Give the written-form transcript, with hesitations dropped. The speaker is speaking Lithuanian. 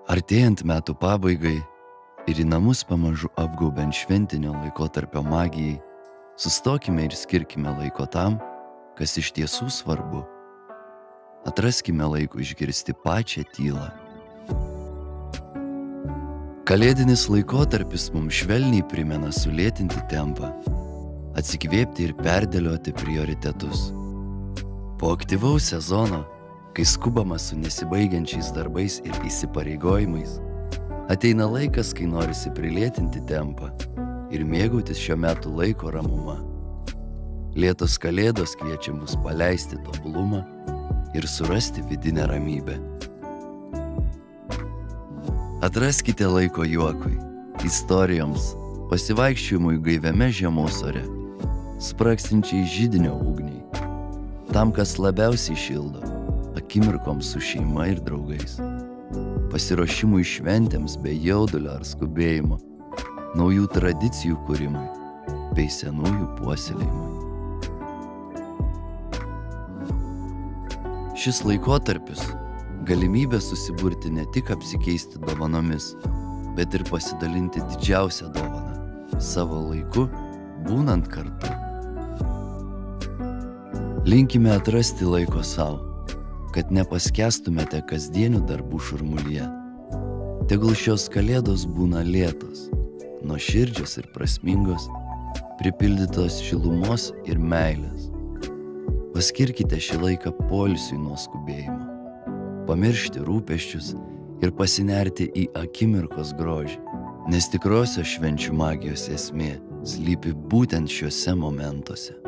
Artėjant metų pabaigai ir į namus pamažu apgaubiant šventinio laikotarpio magijai, sustokime ir skirkime laiko tam, kas iš tiesų svarbu. Atraskime laiko išgirsti pačią tylą. Kalėdinis laikotarpis mums švelniai primena sulėtinti tempą, atsikvėpti ir perdėlioti prioritetus. Po aktyvaus sezono, kai skubama su nesibaigiančiais darbais ir įsipareigojimais, ateina laikas, kai norisi prilėtinti tempą ir mėgautis šio metų laiko ramumą. Lėtos kalėdos kviečia mus paleisti tobulumą ir surasti vidinę ramybę. Atraskite laiko juokui, istorijoms, pasivaikščiojimui gaiviame žiemos ore, spraksinčiai židinio ugniai, tam, kas labiausiai šildo, akimirkoms su šeima ir draugais, pasiruošimui šventėms be jaudulio ar skubėjimo, naujų tradicijų kūrimui bei senųjų puoselėjimui. Šis laikotarpis galimybė susiburti ne tik apsikeisti dovanomis, bet ir pasidalinti didžiausią dovaną – savo laiku, būnant kartu. Linkime atrasti laiko sau, kad nepaskęstumėte kasdienių darbų šurmulyje. Tegul šios kalėdos būna lėtos, nuoširdžios ir prasmingos, pripildytos šilumos ir meilės. Paskirkite šį laiką poilsiui nuo skubėjimo, pamiršti rūpesčius ir pasinerti į akimirkos grožį, nes tikrosios švenčių magijos esmė slypi būtent šiuose momentuose.